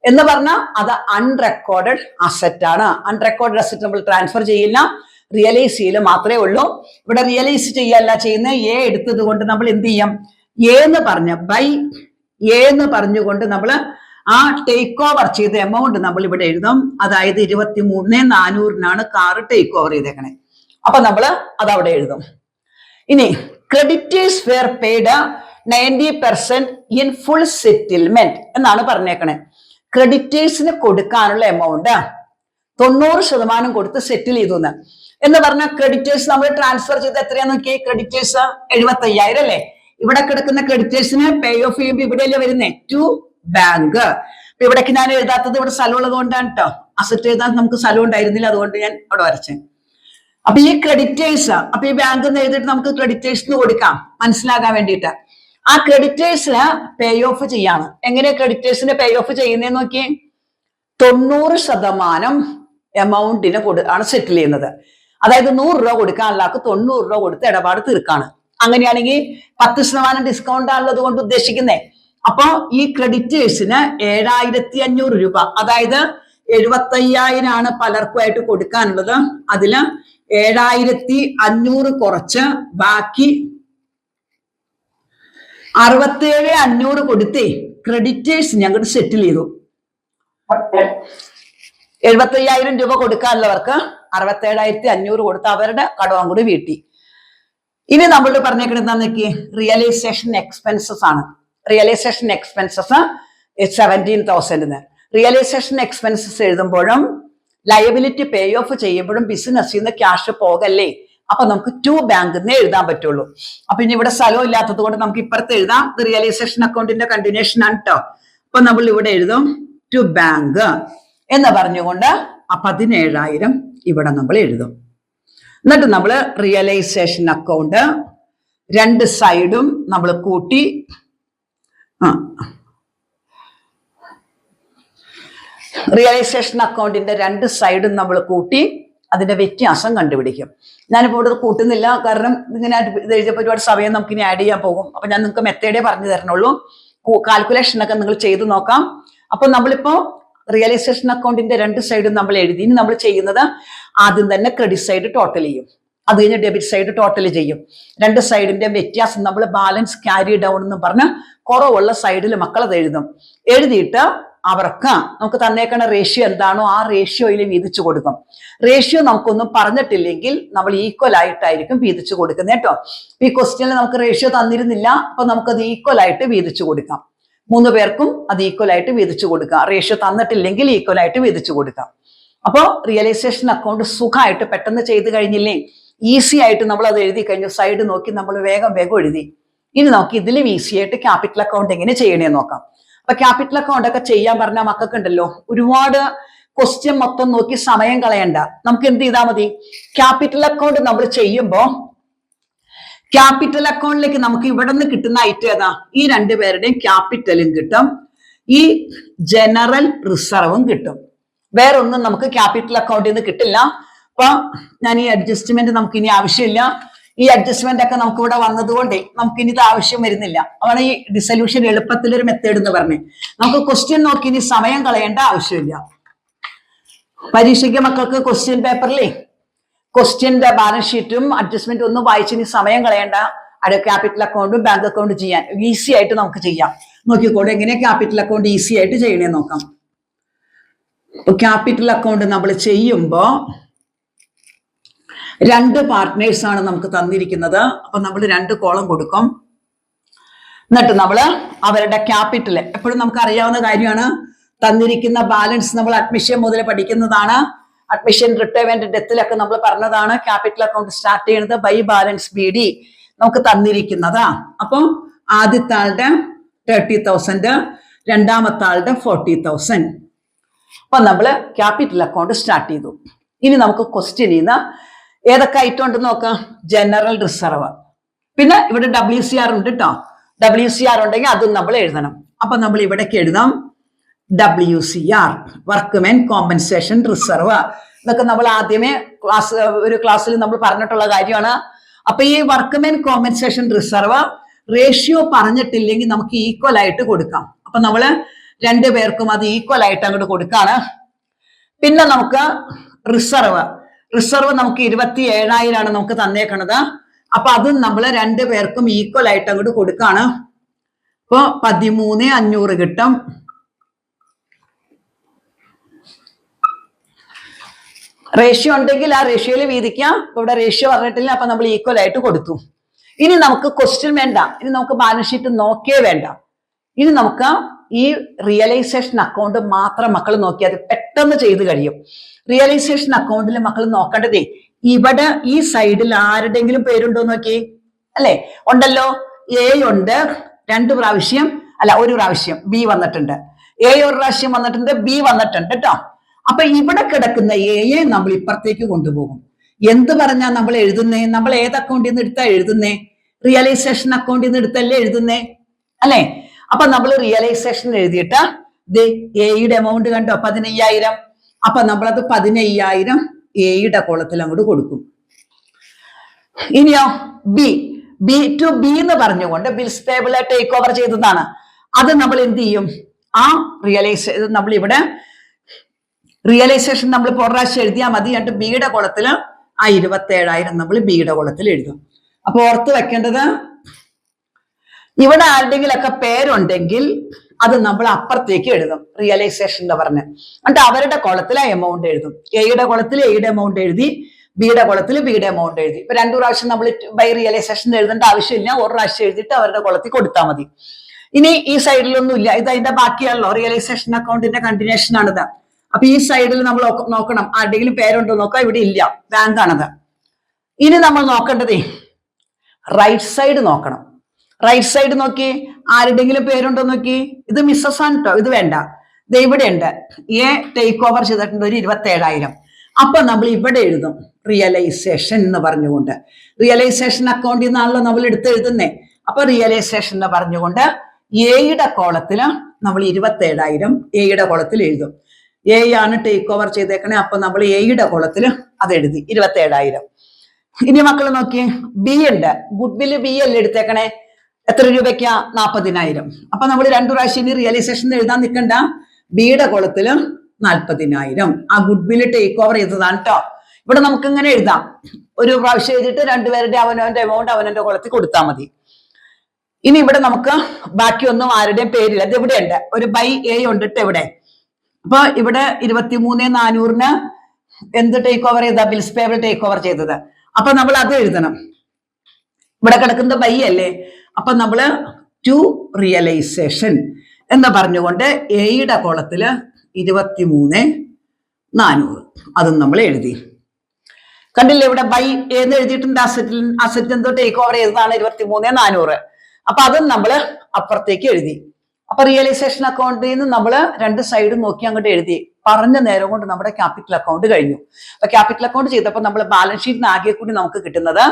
എന്ന് പറഞ്ഞാൽ അത് അൺറെക്കോർഡഡ് അസറ്റ് ആണ്. അൺറെക്കോർഡഡ് അസറ്റ് നമ്മൾ ട്രാൻസ്ഫർ ചെയ്യില്ല, റിയലൈസ് ചെയ്യല് മാത്രമേ ഉള്ളൂ. ഇവിടെ റിയലൈസ് ചെയ്യല്ല ചെയ്യുന്ന എ എടുത്തത് കൊണ്ട് നമ്മൾ എന്ത് ചെയ്യാം? എ എന്ന് പറഞ്ഞുകൊണ്ട് നമ്മൾ ആ ടേക്ക് ഓവർ ചെയ്ത എമൗണ്ട് നമ്മൾ ഇവിടെ എഴുതും. അതായത് 23,400 കാർ ടേക്ക് ഓവർ ചെയ്തേക്കണേ. അപ്പൊ നമ്മൾ അത് അവിടെ എഴുതും. ഇനി creditors were paid 90% in full settlement എന്നാണ് പറഞ്ഞേക്കണേ. ക്രെഡിറ്റേഴ്സിന് കൊടുക്കാനുള്ള എമൗണ്ട് 90% കൊടുത്ത് സെറ്റിൽ ചെയ്തു എന്ന് പറഞ്ഞാൽ ക്രെഡിറ്റേഴ്സ് നമ്മൾ ട്രാൻസ്ഫർ ചെയ്ത് എത്രയാന്ന് നോക്കിയേ? ക്രെഡിറ്റേഴ്സ് 75,000 അല്ലേ? ഇവിടെ കിടക്കുന്ന ക്രെഡിറ്റേഴ്സിന് പേ ഓഫ് ചെയ്യുമ്പോൾ ഇവിടെയല്ലേ വരുന്നേ? To bank. ഇവിടേക്ക് ഞാൻ എഴുതാത്തത് ഇവിടെ സ്ഥലമുള്ളത് കൊണ്ടാണ് കേട്ടോ. അസറ്റ് എഴുതാൻ നമുക്ക് സ്ഥലം ഉണ്ടായിരുന്നില്ല, അതുകൊണ്ട് ഞാൻ അവിടെ വരച്ചേ. അപ്പൊ ഈ ക്രെഡിറ്റേഴ്സ്, അപ്പൊ ഈ ബാങ്ക് എന്ന് എഴുതിയിട്ട് നമുക്ക് ക്രെഡിറ്റേഴ്സിന് കൊടുക്കാം മനസ്സിലാകാൻ വേണ്ടിയിട്ട്. ആ ക്രെഡിറ്റേഴ്സിന് പേ ഓഫ് ചെയ്യാണ്. എങ്ങനെ ക്രെഡിറ്റേഴ്സിന് പേ ഓഫ് ചെയ്യുന്നതെന്ന് നോക്കിയേ? 90% എമൗണ്ടിന് ആണ് സെറ്റിൽ ചെയ്യുന്നത്. അതായത് 100 രൂപ കൊടുക്കാനുള്ള 90 രൂപ കൊടുത്ത് ഇടപാട് തീർക്കാണ്. അങ്ങനെയാണെങ്കിൽ 10% ഡിസ്കൗണ്ട് ആണുള്ളത് കൊണ്ട് ഉദ്ദേശിക്കുന്നേ. അപ്പൊ ഈ ക്രെഡിറ്റേഴ്സിന് 7,500 രൂപ, അതായത് 75,000 ആണ് പലർക്കുമായിട്ട് കൊടുക്കാനുള്ളത്. അതില് 7,500 കുറച്ച് ബാക്കി 67,500 കൊടുത്തേ ക്രെഡിറ്റേഴ്സ് ഞങ്ങൾക്ക് സെറ്റിൽ ചെയ്തു. 75,000 രൂപ കൊടുക്കാനുള്ളവർക്ക് 67,500 കൊടുത്ത് അവരുടെ കടവും കൂടി വീട്ടി. ഇനി നമ്മൾ പറഞ്ഞേക്കുന്നത് എന്താണെന്നൊക്കെ? റിയലൈസേഷൻ എക്സ്പെൻസസ് ആണ്. Realisation expenses 17,000. റിയലൈസേഷൻ എക്സ്പെൻസസ് എഴുതുമ്പോഴും ലയബിലിറ്റി പേ ഓഫ് ചെയ്യുമ്പോഴും ബിസിനസ്സിൽ നിന്ന് ക്യാഷ് പോകല്ലേ. അപ്പൊ നമുക്ക് ടു ബാങ്ക് എന്നേ എഴുതാൻ പറ്റുള്ളൂ. അപ്പൊ ഇനി ഇവിടെ സ്ഥലം ഇല്ലാത്തത് കൊണ്ട് നമുക്ക് ഇപ്പുറത്ത് എഴുതാം. ഇത് റിയലൈസേഷൻ അക്കൗണ്ടിന്റെ കണ്ടിന്യൂഷൻ ആണ് കേട്ടോ. അപ്പൊ നമ്മൾ ഇവിടെ എഴുതും ടു ബാങ്ക്. എന്ന് പറഞ്ഞുകൊണ്ട് ആ 17,000 ഇവിടെ നമ്മൾ എഴുതും. എന്നിട്ട് നമ്മൾ റിയലൈസേഷൻ അക്കൗണ്ട് രണ്ട് സൈഡും നമ്മൾ കൂട്ടി റിയലൈസേഷൻ അക്കൗണ്ടിന്റെ രണ്ട് സൈഡും നമ്മൾ കൂട്ടി അതിന്റെ വ്യത്യാസം കണ്ടുപിടിക്കും. ഞാനിപ്പോൾ ഇവിടെ കൂട്ടുന്നില്ല, കാരണം ഇങ്ങനെ ഇത് എഴുതിയപ്പോൾ ഒരുപാട് സമയം നമുക്ക് ഇനി ആഡ് ചെയ്യാൻ പോകും. അപ്പൊ ഞാൻ നിങ്ങൾക്ക് മെത്തേഡേ പറഞ്ഞു തരണുള്ളൂ. കാൽക്കുലേഷൻ ഒക്കെ നിങ്ങൾ ചെയ്ത് നോക്കാം. അപ്പൊ നമ്മളിപ്പോ റിയലൈസേഷൻ അക്കൗണ്ടിന്റെ രണ്ട് സൈഡും നമ്മൾ എഴുതി. ഇനി നമ്മൾ ചെയ്യുന്നത് ആദ്യം തന്നെ ക്രെഡിറ്റ് സൈഡ് ടോട്ടൽ ചെയ്യും, അത് കഴിഞ്ഞ് ഡെബിറ്റ് സൈഡ് ടോട്ടൽ ചെയ്യും. രണ്ട് സൈഡിന്റെ വ്യത്യാസം നമ്മൾ ബാലൻസ് ക്യാരി ഡൗൺ എന്ന് പറഞ്ഞ് കുറവുള്ള സൈഡിൽ മക്കളത് എഴുതും. എഴുതിയിട്ട് അവർക്ക് നമുക്ക് തന്നേക്കണ റേഷ്യോ എന്താണോ ആ റേഷ്യോയിൽ വീതിച്ചു കൊടുക്കും. റേഷ്യോ നമുക്കൊന്നും പറഞ്ഞിട്ടില്ലെങ്കിൽ നമ്മൾ ഈക്വൽ ആയിട്ടായിരിക്കും വീതിച്ചു കൊടുക്കുന്നത് കേട്ടോ. ഈ ക്വസ്റ്റ്യനിൽ നമുക്ക് റേഷ്യോ തന്നിരുന്നില്ല, അപ്പൊ നമുക്കത് ഈക്വൽ ആയിട്ട് വീതിച്ചു കൊടുക്കാം. 3 പേർക്കും അത് ഈക്വൽ ആയിട്ട് വീതിച്ചു കൊടുക്കാം. റേഷ്യോ തന്നിട്ടില്ലെങ്കിൽ ഈക്വൽ ആയിട്ട് വീതിച്ചു കൊടുക്കാം. അപ്പോൾ റിയലൈസേഷൻ അക്കൗണ്ട് സുഖമായിട്ട് പെട്ടെന്ന് ചെയ്ത് കഴിഞ്ഞില്ലേ, ഈസി ആയിട്ട് നമ്മൾ അത് എഴുതി കഴിഞ്ഞു. സൈഡ് നോക്കി നമ്മൾ വേഗം എഴുതി. ഇനി നോക്കി ഇതിലും ഈസി ആയിട്ട് ക്യാപിറ്റൽ അക്കൗണ്ട് എങ്ങനെ ചെയ്യണേ നോക്കാം. അപ്പൊ ക്യാപിറ്റൽ അക്കൗണ്ട് ഒക്കെ ചെയ്യാൻ പറഞ്ഞ മക്കൾക്ക് ഉണ്ടല്ലോ, ഒരുപാട് ക്വസ്റ്റ്യൻ മൊത്തം നോക്കി സമയം കളയണ്ട. നമുക്ക് എന്ത് ചെയ്താൽ മതി, ക്യാപിറ്റൽ അക്കൗണ്ട് നമ്മൾ ചെയ്യുമ്പോ ക്യാപിറ്റൽ അക്കൗണ്ടിലേക്ക് നമുക്ക് ഇവിടെ നിന്ന് കിട്ടുന്ന ഐറ്റം ഏതാ, ഈ രണ്ടുപേരുടെയും ക്യാപിറ്റലും കിട്ടും, ഈ ജനറൽ റിസർവും കിട്ടും. വേറെ ഒന്നും നമുക്ക് ക്യാപിറ്റൽ അക്കൗണ്ടിൽ നിന്ന് കിട്ടില്ല. അപ്പൊ ഞാൻ ഈ അഡ്ജസ്റ്റ്മെന്റ് നമുക്ക് ഇനി ആവശ്യമില്ല. ഈ അഡ്ജസ്റ്റ്മെന്റ് ഒക്കെ നമുക്ക് ഇവിടെ വന്നതുകൊണ്ട് നമുക്ക് ഇനി ഇത് ആവശ്യം വരുന്നില്ല. അതാണ് ഈ ഡിസൊല്യൂഷൻ എളുപ്പത്തിലൊരു മെത്തേഡ് എന്ന് പറഞ്ഞേ. നമുക്ക് ക്വസ്റ്റ്യൻ നോക്കി ഇനി സമയം കളയേണ്ട ആവശ്യമില്ല. പരീക്ഷയ്ക്ക് മക്കൾക്ക് ക്വസ്റ്റ്യൻ പേപ്പറിലേ ക്വസ്റ്റ്യന്റെ ബാലൻസ് ഷീറ്റും അഡ്ജസ്റ്റ്മെന്റും ഒന്നും വായിച്ച് ഇനി സമയം കളയേണ്ട. അവിടെ ക്യാപിറ്റൽ അക്കൗണ്ടും ബാങ്ക് അക്കൗണ്ടും ചെയ്യാൻ ഈസി ആയിട്ട് നമുക്ക് ചെയ്യാം. നോക്കിക്കോട്ടെ എങ്ങനെ ക്യാപിറ്റൽ അക്കൗണ്ട് ഈസി ആയിട്ട് ചെയ്യണേ നോക്കാം. ക്യാപിറ്റൽ അക്കൗണ്ട് നമ്മൾ ചെയ്യുമ്പോ രണ്ട് പാർട്ട്നേഴ്സ് ആണ് നമുക്ക് തന്നിരിക്കുന്നത്. അപ്പൊ നമ്മൾ 2 കോളം കൊടുക്കും. എന്നിട്ട് നമ്മൾ അവരുടെ ക്യാപിറ്റൽ എപ്പോഴും നമുക്ക് അറിയാവുന്ന കാര്യമാണ്. തന്നിരിക്കുന്ന ബാലൻസ് നമ്മൾ അഡ്മിഷൻ മുതൽ പഠിക്കുന്നതാണ്. അഡ്മിഷൻ, റിട്ടയർമെന്റ്, ഡെത്തിലൊക്കെ നമ്മൾ പറഞ്ഞതാണ്. ക്യാപിറ്റൽ അക്കൗണ്ട് സ്റ്റാർട്ട് ചെയ്യുന്നത് ബൈ ബാലൻസ് BD നമുക്ക് തന്നിരിക്കുന്നതാ. അപ്പം ആദ്യത്തെ ആളുടെ 30,000, രണ്ടാമത്തെ ആളുടെ 40,000. അപ്പൊ നമ്മൾ ക്യാപിറ്റൽ അക്കൗണ്ട് സ്റ്റാർട്ട് ചെയ്തു. ഇനി നമുക്ക് ക്വസ്റ്റ്യനിൽ നിന്ന് ഏതൊക്കെ ഐറ്റം ഉണ്ടെന്ന് നോക്കാം. ജനറൽ റിസർവ്, പിന്നെ ഇവിടെ WCR ഉണ്ട് കേട്ടോ. WCR ഉണ്ടെങ്കിൽ അതും നമ്മൾ എഴുതണം. അപ്പൊ നമ്മൾ ഇവിടേക്ക് എഴുതാം WCR, വർക്ക്മെൻ കോമ്പൻസേഷൻ റിസർവ്. ഇതൊക്കെ നമ്മൾ ആദ്യമേ ഒരു ക്ലാസ്സിൽ നമ്മൾ പറഞ്ഞിട്ടുള്ള കാര്യമാണ്. അപ്പൊ ഈ വർക്ക്മെൻ കോമ്പൻസേഷൻ റിസർവ് റേഷ്യോ പറഞ്ഞിട്ടില്ലെങ്കിൽ നമുക്ക് ഈക്വൽ ആയിട്ട് കൊടുക്കാം. അപ്പൊ നമ്മള് 2 പേർക്കും അത് ഈക്വൽ ആയിട്ട് അങ്ങോട്ട് കൊടുക്കാണ്. പിന്നെ നമുക്ക് റിസർവ് നമുക്ക് 27,000 ആണ് നമുക്ക് തന്നേക്കണത്. അപ്പൊ അതും നമ്മൾ 2 പേർക്കും ഈക്വൽ ആയിട്ട് അങ്ങോട്ട് കൊടുക്കാണ്. അപ്പൊ 13,500 കിട്ടും. റേഷ്യോ ഉണ്ടെങ്കിൽ ആ റേഷ്യോയിൽ വീതിക്കാം. ഇവിടെ റേഷ്യോ പറഞ്ഞിട്ടില്ല, അപ്പൊ നമ്മൾ ഈക്വൽ ആയിട്ട് കൊടുത്തു. ഇനി നമുക്ക് ക്വസ്റ്റ്യൻ വേണ്ട, ഇനി നമുക്ക് ബാലൻസ് ഷീറ്റ് നോക്കിയേ വേണ്ട. ഇനി നമുക്ക് ഈ റിയലൈസേഷൻ അക്കൗണ്ട് മാത്രം മക്കൾ നോക്കിയാൽ പെട്ടെന്ന് ചെയ്ത് കഴിയും. റിയലൈസേഷൻ അക്കൗണ്ടിൽ മക്കൾ നോക്കേണ്ടതേ ഇവിടെ ഈ സൈഡിൽ ആരുടെങ്കിലും പേരുണ്ടോ നോക്കി, അല്ലെ? ഉണ്ടല്ലോ. A ഉണ്ട്, 2 പ്രാവശ്യം അല്ല 1 പ്രാവശ്യം B വന്നിട്ടുണ്ട്. A 1 പ്രാവശ്യം വന്നിട്ടുണ്ട്, B വന്നിട്ടുണ്ട് കേട്ടോ. അപ്പൊ ഇവിടെ കിടക്കുന്ന Aയെ നമ്മൾ ഇപ്പുറത്തേക്ക് കൊണ്ടുപോകും. എന്ത് പറഞ്ഞാ നമ്മൾ എഴുതുന്നേ? നമ്മൾ ഏത് അക്കൗണ്ടിൽ നിന്ന് എടുത്താ എഴുതുന്നേ? റിയലൈസേഷൻ അക്കൗണ്ടിൽ നിന്ന് എടുത്തല്ലേ എഴുതുന്നേ, അല്ലെ? അപ്പൊ നമ്മൾ റിയലൈസേഷൻ എഴുതിയിട്ട് Aയുടെ എമൗണ്ട് കണ്ടോ, 15,000. അപ്പൊ നമ്മളത് 15,000 Aയുടെ കോളത്തിൽ അങ്ങോട്ട് കൊടുക്കും. ഇനിയോ B to B എന്ന് പറഞ്ഞുകൊണ്ട് ബിൽസ് പേബിൾ ടേക്ക് ഓവർ ചെയ്തതാണ്. അത് നമ്മൾ എന്ത് ചെയ്യും? ആ നമ്മൾ ഇവിടെ റിയലൈസേഷൻ നമ്മൾ ഒരു പ്രാവശ്യം എഴുതിയാൽ മതി. എന്നിട്ട് Bയുടെ കോളത്തിൽ ആ 27,000 നമ്മൾ Bയുടെ കോളത്തിൽ എഴുതും. അപ്പൊ ഓർത്ത് വെക്കേണ്ടത്, ഇവിടെ ആരുടെങ്കിലൊക്കെ പേരുണ്ടെങ്കിൽ അത് നമ്മൾ അപ്പുറത്തേക്ക് എഴുതും റിയലൈസേഷൻ പറഞ്ഞ്. എന്നിട്ട് അവരുടെ കോളത്തിൽ ആ എമൗണ്ട് എഴുതും. Aയുടെ കോളത്തിൽ Aയുടെ എമൗണ്ട് എഴുതി, Bയുടെ കോളത്തിൽ Bയുടെ എമൗണ്ട് എഴുതി. ഇപ്പൊ 2 പ്രാവശ്യം നമ്മൾ ബൈ റിയലൈസേഷൻ എഴുതേണ്ട ആവശ്യമില്ല. 1 പ്രാവശ്യം എഴുതിയിട്ട് അവരുടെ കോളത്തിൽ കൊടുത്താൽ മതി. ഇനി ഈ സൈഡിലൊന്നും ഇല്ല, ഇത് അതിന്റെ ബാക്കിയാണല്ലോ. റിയലൈസേഷൻ അക്കൗണ്ടിന്റെ കണ്ടിന്യൂഷൻ ആണിത്. അപ്പൊ ഈ സൈഡിൽ നമ്മൾ നോക്കണം, ആരുടെങ്കിലും പേരുണ്ടോ നോക്കാം. ഇവിടെ ഇല്ല, ബാങ്ക് ആണത്. ഇനി നമ്മൾ നോക്കേണ്ടതേ റൈറ്റ് സൈഡ് നോക്കണം. റൈറ്റ് സൈഡ് നോക്കി, ആരുടെങ്കിലും പേരുണ്ടോ നോക്കി. ഇത് മിസ്സസ് ആണ് കേട്ടോ, ഇത് വേണ്ട. ഇത് ഇവിടെ ഉണ്ട്. എ ടേക്ക് ഓവർ ചെയ്തിട്ടുണ്ട് ഒരു 27,000. അപ്പൊ നമ്മൾ ഇവിടെ എഴുതും റിയലൈസേഷൻ എന്ന് പറഞ്ഞുകൊണ്ട്. റിയലൈസേഷൻ അക്കൗണ്ടിൽ നിന്നാണല്ലോ നമ്മൾ എടുത്ത് എഴുതുന്നേ. അപ്പൊ റിയലൈസേഷൻ എന്ന് പറഞ്ഞുകൊണ്ട് എയുടെ കോളത്തില് നമ്മൾ 27,000 എയുടെ കോളത്തിൽ എഴുതും. എ ആണ് ടേക്ക് ഓവർ ചെയ്തേക്കണേ. അപ്പൊ നമ്മൾ എയുടെ കോളത്തില് അത് എഴുതി 27,000. ഇനി മക്കൾ നോക്കിയേ, ബി ഉണ്ട്. ഗുഡ് വില് ബി അല്ലേ എടുത്തേക്കണേ. എത്ര രൂപയ്ക്കാ? 40,000. അപ്പൊ നമ്മൾ 2 പ്രാവശ്യം ഇനി റിയലൈസേഷൻ എഴുതാൻ നിൽക്കണ്ട. ബിയുടെ കോളത്തില് 40,000. ആ ഗുഡ് വില് ടേക്ക് ഓവർ ചെയ്തതാണ് കേട്ടോ. ഇവിടെ നമുക്ക് ഇങ്ങനെ എഴുതാം. ഒരു പ്രാവശ്യം എഴുതിയിട്ട് രണ്ടുപേരുടെ അവനവന്റെ എമൗണ്ട് അവനവന്റെ കോളത്തിൽ കൊടുത്താൽ മതി. ഇനി ഇവിടെ നമുക്ക് ബാക്കിയൊന്നും ആരുടെയും പേരില്ല. ഇത് ഇവിടെ ഉണ്ട്. ഒരു ബൈ എ ഉണ്ടിട്ട് ഇവിടെ. അപ്പൊ ഇവിടെ 23,400 എന്ത് ടേക്ക് ഓവർ ചെയ്ത? ബിൽസ് പേബിൾ ടേക്ക് ഓവർ ചെയ്തത്. അപ്പൊ നമ്മൾ അത് എഴുതണം. ഇവിടെ കിടക്കുന്നത് ബൈ അല്ലേ. അപ്പൊ നമ്മള് ടു റിയലൈസേഷൻ എന്ന് പറഞ്ഞുകൊണ്ട് എയുടെ കോളത്തില് 23,400 അതും നമ്മൾ എഴുതി. കണ്ടില്ലേ, ഇവിടെ ബൈ എന്ന് എഴുതിയിട്ടുണ്ട്. അസറ്റ് എന്തോ ടേക്ക് ഓവർ ചെയ്തതാണ് 23,400. അപ്പൊ അതും നമ്മൾ അപ്പുറത്തേക്ക് എഴുതി. അപ്പൊ റിയലൈസേഷൻ അക്കൗണ്ടിൽ നിന്ന് നമ്മൾ 2 സൈഡും നോക്കി അങ്ങോട്ട് എഴുതി. പറഞ്ഞ നേരം കൊണ്ട് നമ്മുടെ ക്യാപിറ്റൽ അക്കൗണ്ട് കഴിഞ്ഞു. അപ്പൊ ക്യാപിറ്റൽ അക്കൗണ്ട് ചെയ്തപ്പോൾ നമ്മൾ ബാലൻസ് ഷീറ്റിന് ആകെ കൂടി നമുക്ക് കിട്ടുന്നത്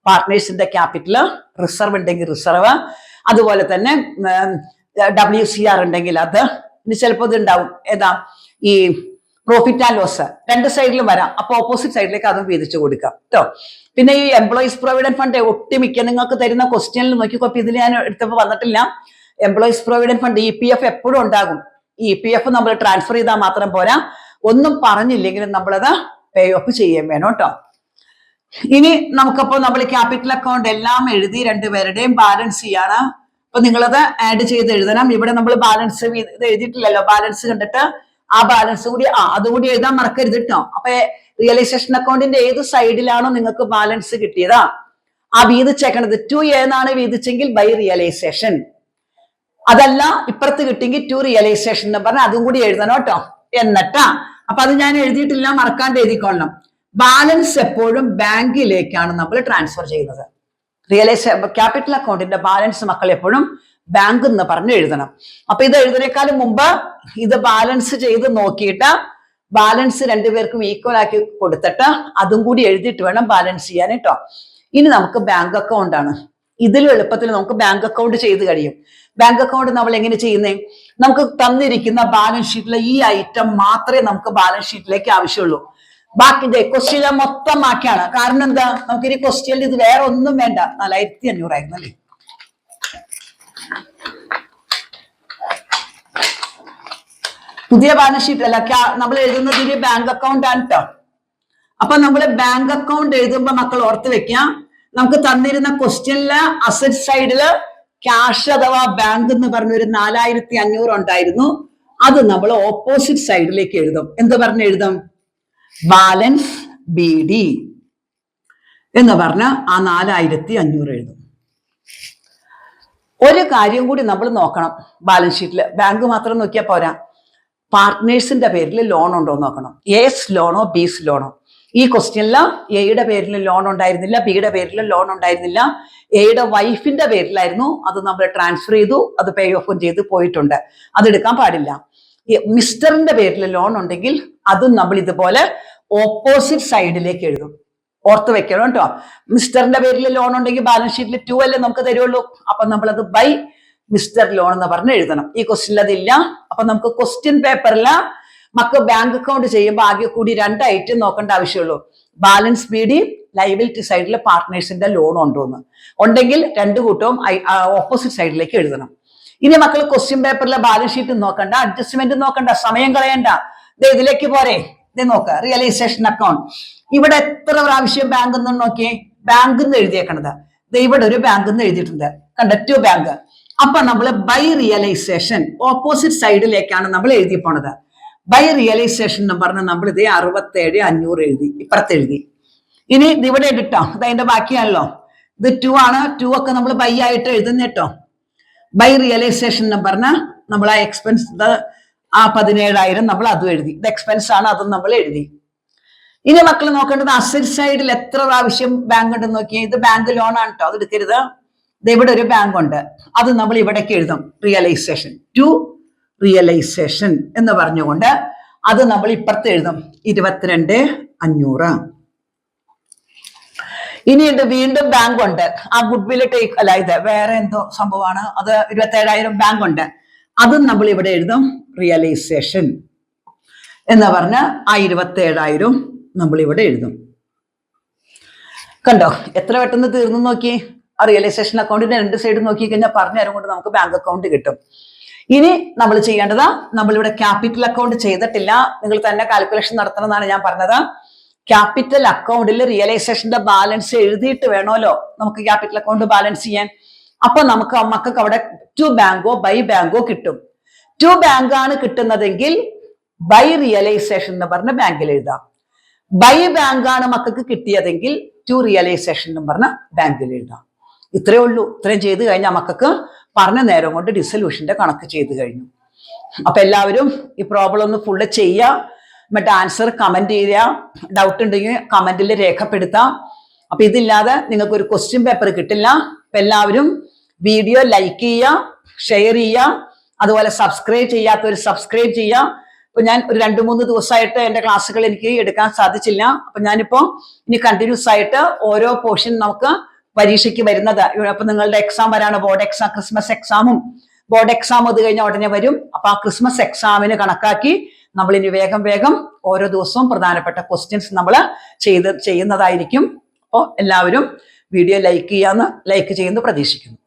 പാർട്ട്നേഴ്സിന്റെ ക്യാപിറ്റൽ, റിസർവ് ഉണ്ടെങ്കിൽ റിസർവ്, അതുപോലെ തന്നെ WCR ഉണ്ടെങ്കിൽ അത്. ഇനി ചിലപ്പോൾ ഇത് ഉണ്ടാവും, ഏതാ ഈ പ്രോഫിറ്റ് ആൻഡ് ലോസ് 2 സൈഡിലും വരാം. അപ്പൊ ഓപ്പോസിറ്റ് സൈഡിലേക്ക് അതും വീതിച്ചു കൊടുക്കാം കേട്ടോ. പിന്നെ ഈ എംപ്ലോയീസ് പ്രൊവിഡന്റ് ഫണ്ട് ഒട്ടുമിക്ക നിങ്ങൾക്ക് തരുന്ന ക്വസ്റ്റ്യനിൽ നോക്കിക്കോ. ഇതിൽ ഞാൻ എടുത്തപ്പോൾ വന്നിട്ടില്ല. എംപ്ലോയീസ് പ്രൊവിഡന്റ് ഫണ്ട് EPF എപ്പോഴും ഉണ്ടാകും. ഈ EPF നമ്മൾ ട്രാൻസ്ഫർ ചെയ്താൽ മാത്രം പോരാ, ഒന്നും പറഞ്ഞില്ലെങ്കിലും നമ്മളത് പേ ഓഫ് ചെയ്യാൻ വേണം കേട്ടോ. ഇനി നമുക്കപ്പോ നമ്മൾ ക്യാപിറ്റൽ അക്കൗണ്ട് എല്ലാം എഴുതി. 2 പേരുടെയും ബാലൻസ് ചെയ്യാണ്. അപ്പൊ നിങ്ങളത് ആഡ് ചെയ്ത് എഴുതണം. ഇവിടെ നമ്മൾ ബാലൻസ് ഇത് എഴുതിയിട്ടില്ലല്ലോ. ബാലൻസ് കണ്ടിട്ട് ആ ബാലൻസ് കൂടി അതുകൂടി എഴുതാൻ മറക്കരുത് കേട്ടോ. അപ്പൊ റിയലൈസേഷൻ അക്കൗണ്ടിന്റെ ഏത് സൈഡിലാണോ നിങ്ങൾക്ക് ബാലൻസ് കിട്ടിയതാ ആ വീതിച്ചേക്കണത് 2A എന്നാണ് വീതിച്ചെങ്കിൽ ബൈ റിയലൈസേഷൻ. അതല്ല ഇപ്പുറത്ത് കിട്ടിയെങ്കിൽ ടു റിയലൈസേഷൻ എന്ന് പറഞ്ഞാൽ അതും കൂടി എഴുതണം കേട്ടോ. എന്നിട്ടാ അപ്പൊ അത് ഞാൻ എഴുതിയിട്ടില്ല, മറക്കാണ്ട് എഴുതിക്കൊള്ളണം. ബാലൻസ് എപ്പോഴും ബാങ്കിലേക്കാണ് നമ്മൾ ട്രാൻസ്ഫർ ചെയ്യുന്നത്. ക്യാപിറ്റൽ അക്കൗണ്ടിന്റെ ബാലൻസ് മക്കൾ എപ്പോഴും ബാങ്ക് എന്ന് പറഞ്ഞ് എഴുതണം. അപ്പൊ ഇത് എഴുതുന്നേക്കാളും മുമ്പ് ഇത് ബാലൻസ് ചെയ്ത് നോക്കിയിട്ട് ബാലൻസ് 2 പേർക്കും ഈക്വൽ ആക്കി കൊടുത്തിട്ട് അതും കൂടി എഴുതിയിട്ട് വേണം ബാലൻസ് ചെയ്യാൻ കേട്ടോ. ഇനി നമുക്ക് ബാങ്ക് അക്കൗണ്ട് ആണ്. ഇതിലും എളുപ്പത്തിൽ നമുക്ക് ബാങ്ക് അക്കൗണ്ട് ചെയ്ത് കഴിയും. ബാങ്ക് അക്കൗണ്ട് നമ്മൾ എങ്ങനെ ചെയ്യുന്നേ? നമുക്ക് തന്നിരിക്കുന്ന ബാലൻസ് ഷീറ്റിലെ ഈ ഐറ്റം മാത്രമേ നമുക്ക് ബാലൻസ് ഷീറ്റിലേക്ക് ആവശ്യമുള്ളൂ. ബാക്കി ക്വസ്റ്റ്യൻ മൊത്തം ബാക്കിയാണ്. കാരണം എന്താ, നമുക്കിനി ക്വസ്റ്റ്യനിൽ ഇത് വേറെ ഒന്നും വേണ്ട. 4,500 ആയിരുന്നു അല്ലേ. പുതിയ ബാലൻസ് ഷീറ്റ് അല്ല നമ്മൾ എഴുതുന്നത് ഇനി ബാങ്ക് അക്കൗണ്ട് ആണ് കേട്ടോ. അപ്പൊ നമ്മൾ ബാങ്ക് അക്കൗണ്ട് എഴുതുമ്പോ മക്കൾ ഓർത്ത് വെക്കാം, നമുക്ക് തന്നിരുന്ന ക്വസ്റ്റ്യനില് അസറ്റ് സൈഡില് ക്യാഷ് അഥവാ ബാങ്ക് എന്ന് പറഞ്ഞ ഒരു 4,500 ഉണ്ടായിരുന്നു. അത് നമ്മൾ ഓപ്പോസിറ്റ് സൈഡിലേക്ക് എഴുതും. എന്ത് പറഞ്ഞ് എഴുതും? ബാലൻസ് BD എന്ന് പറഞ്ഞ ആ 4,500 എഴുതും. ഒരു കാര്യം കൂടി നമ്മൾ നോക്കണം ബാലൻസ് ഷീറ്റിൽ. ബാങ്ക് മാത്രം നോക്കിയാൽ പോരാ, പാർട്ട്നേഴ്സിന്റെ പേരിൽ ലോൺ ഉണ്ടോ എന്ന് നോക്കണം. എസ് ലോണോ ബീസ് ലോണോ. ഈ ക്വസ്റ്റ്യനില് എയുടെ പേരിൽ ലോൺ ഉണ്ടായിരുന്നില്ല, ബിയുടെ പേരിൽ ലോൺ ഉണ്ടായിരുന്നില്ല. എയുടെ വൈഫിന്റെ പേരിലായിരുന്നു. അത് നമ്മൾ ട്രാൻസ്ഫർ ചെയ്തു, അത് പേ ഓഫും ചെയ്ത് പോയിട്ടുണ്ട്. അതെടുക്കാൻ പാടില്ല. മിസ്റ്ററിന്റെ പേരിൽ ലോൺ ഉണ്ടെങ്കിൽ അതും നമ്മൾ ഇതുപോലെ ഓപ്പോസിറ്റ് സൈഡിലേക്ക് എഴുതും. ഓർത്ത് വെക്കണം കേട്ടോ. മിസ്റ്ററിന്റെ പേരിൽ ലോൺ ഉണ്ടെങ്കിൽ ബാലൻസ് ഷീറ്റിൽ 2 അല്ലേ നമുക്ക് തരുള്ളൂ. അപ്പൊ നമ്മളത് ബൈ മിസ്റ്റർ ലോൺ എന്ന് പറഞ്ഞ് എഴുതണം. ഈ ക്വസ്റ്റ്യനിൽ അതില്ല. അപ്പൊ നമുക്ക് ക്വസ്റ്റ്യൻ പേപ്പറിൽ മക്കൾ ബാങ്ക് അക്കൗണ്ട് ചെയ്യുമ്പോൾ ആകെ കൂടി 2 ഐറ്റം നോക്കേണ്ട ആവശ്യമുള്ളൂ. ബാലൻസ് BD, ലയബിലിറ്റി സൈഡിൽ പാർട്ട്നേഴ്സിന്റെ ലോൺ ഉണ്ടോന്ന്. ഉണ്ടെങ്കിൽ 2 കൂട്ടവും ഓപ്പോസിറ്റ് സൈഡിലേക്ക് എഴുതണം. ഇനി മക്കൾ ക്വസ്റ്റ്യൻ പേപ്പറിലെ ബാലൻസ് ഷീറ്റ് നോക്കണ്ട, അഡ്ജസ്റ്റ്മെന്റ് നോക്കണ്ട, സമയം കളയണ്ട. ഇതിലേക്ക് പോരെ. ഇത് നോക്ക, റിയലൈസേഷൻ അക്കൗണ്ട്. ഇവിടെ എത്ര പ്രാവശ്യം ബാങ്ക് എന്ന് നോക്കിയേ. ബാങ്ക് എന്ന് എഴുതിയേക്കണത് ഇവിടെ ഒരു ബാങ്ക് എന്ന് എഴുതിയിട്ടുണ്ട്. കണ്ട, 2 ബാങ്ക്. അപ്പൊ നമ്മൾ ബൈ റിയലൈസേഷൻ ഓപ്പോസിറ്റ് സൈഡിലേക്കാണ് നമ്മൾ എഴുതി പോണത്. ബൈ റിയലൈസേഷൻ എന്ന് പറഞ്ഞാൽ നമ്മൾ ഇത് 67,500 എഴുതി, ഇപ്പുറത്ത് എഴുതി. ഇനി ഇത് ഇവിടെ ഇട്ടോ, അത് അതിന്റെ ബാക്കിയാണല്ലോ. ഇത് 2 ആണ്. 2 ഒക്കെ നമ്മൾ ബൈ ആയിട്ട് എഴുതുന്ന കേട്ടോ. ബൈ റിയലൈസേഷൻ എന്ന് പറഞ്ഞാൽ നമ്മൾ ആ എക്സ്പെൻസ് ആ 17,000 നമ്മൾ അതും എഴുതി. ഇത് എക്സ്പെൻസ് ആണ്, അതും നമ്മൾ എഴുതി. ഇനി മക്കൾ നോക്കേണ്ടത് അസറ്റ് സൈഡിൽ എത്ര പ്രാവശ്യം ബാങ്ക് ഉണ്ടെന്ന് നോക്കിയാൽ. ഇത് ബാങ്ക് ലോൺ ആണ് കേട്ടോ, അത് എടുക്കരുത്. ഇത് ഇവിടെ ഒരു ബാങ്ക് ഉണ്ട്, അത് നമ്മൾ ഇവിടേക്ക് എഴുതും. റിയലൈസേഷൻ 2 റിയലൈസേഷൻ എന്ന് പറഞ്ഞുകൊണ്ട് അത് നമ്മൾ ഇപ്പുറത്ത് എഴുതും 22,500. ഇനിയുണ്ട് വീണ്ടും ബാങ്ക് ഉണ്ട്. ആ ഗുഡ് വിൽ ടേക്ക് അല്ല, ഇത് വേറെ എന്തോ സംഭവമാണ്. അത് 27,000 ബാങ്ക് ഉണ്ട്. അതും നമ്മൾ ഇവിടെ എഴുതും റിയലൈസേഷൻ എന്ന് പറഞ്ഞ് ആ 27,000 നമ്മൾ ഇവിടെ എഴുതും. കണ്ടോ എത്ര പെട്ടെന്ന് തീർന്നു നോക്കി. ആ റിയലൈസേഷൻ അക്കൗണ്ടിന്റെ രണ്ട് സൈഡ് നോക്കി കഴിഞ്ഞാൽ പറഞ്ഞു തരും കൊണ്ട് നമുക്ക് ബാങ്ക് അക്കൗണ്ട് കിട്ടും. ഇനി നമ്മൾ ചെയ്യേണ്ടത്, നമ്മളിവിടെ ക്യാപിറ്റൽ അക്കൗണ്ട് ചെയ്തിട്ടില്ല, നിങ്ങൾ തന്നെ കാൽക്കുലേഷൻ നടത്തണം എന്നാണ് ഞാൻ പറഞ്ഞത്. ക്യാപിറ്റൽ അക്കൗണ്ടിൽ റിയലൈസേഷന്റെ ബാലൻസ് എഴുതിയിട്ട് വേണമല്ലോ നമുക്ക് ക്യാപിറ്റൽ അക്കൗണ്ട് ബാലൻസ് ചെയ്യാൻ. അപ്പൊ നമുക്ക് മക്കൾക്ക് അവിടെ ടു ബാങ്കോ ബൈ ബാങ്കോ കിട്ടും. ടു ബാങ്ക് ആണ് കിട്ടുന്നതെങ്കിൽ ബൈ റിയലൈസേഷൻ എന്ന് പറഞ്ഞ ബാങ്കിൽ എഴുതാം. ബൈ ബാങ്ക് ആണ് മക്കൾക്ക് കിട്ടിയതെങ്കിൽ ടു റിയലൈസേഷൻ എന്ന് പറഞ്ഞ ബാങ്കിൽ എഴുതാം. ഇത്രയേ ഉള്ളൂ. ഇത്രയും ചെയ്ത് കഴിഞ്ഞാൽ മക്കൾക്ക് പറഞ്ഞ നേരം കൊണ്ട് ഡിസൊല്യൂഷന്റെ കണക്ക് ചെയ്ത് കഴിഞ്ഞു. അപ്പൊ എല്ലാവരും ഈ പ്രോബ്ലം ഒന്ന് ഫുള്ള് ചെയ്യുക, എന്നിട്ട് ആൻസർ കമന്റ് ചെയ്യുക. ഡൗട്ട് ഉണ്ടെങ്കിൽ കമന്റിൽ രേഖപ്പെടുത്താം. അപ്പൊ ഇതില്ലാതെ നിങ്ങൾക്ക് ഒരു ക്വസ്റ്റ്യൻ പേപ്പർ കിട്ടില്ല. അപ്പൊ എല്ലാവരും വീഡിയോ ലൈക്ക് ചെയ്യുക, ഷെയർ ചെയ്യുക, അതുപോലെ സബ്സ്ക്രൈബ് ചെയ്യാത്തവർ സബ്സ്ക്രൈബ് ചെയ്യുക. ഇപ്പൊ ഞാൻ ഒരു 2-3 ദിവസമായിട്ട് എന്റെ ക്ലാസ്സുകൾ എനിക്ക് എടുക്കാൻ സാധിച്ചില്ല. അപ്പൊ ഞാനിപ്പോ ഇനി കണ്ടിന്യൂസ് ആയിട്ട് ഓരോ പോർഷൻ നമുക്ക് പരീക്ഷയ്ക്ക് വരുന്നത്. അപ്പൊ നിങ്ങളുടെ എക്സാം വരാണ്, ബോർഡ് എക്സാം, ക്രിസ്മസ് എക്സാമും. ബോർഡ് എക്സാം അത് കഴിഞ്ഞാൽ ഉടനെ വരും. അപ്പൊ ആ ക്രിസ്മസ് എക്സാമിന് കണക്കാക്കി നമ്മൾ ഇനി വേഗം വേഗം ഓരോ ദിവസവും പ്രധാനപ്പെട്ട ക്വസ്റ്റ്യൻസ് നമ്മൾ ചെയ്യുന്നതായിരിക്കും. അപ്പോൾ എല്ലാവരും വീഡിയോ ലൈക്ക് ചെയ്യുന്നു പ്രതീക്ഷിക്കുന്നു.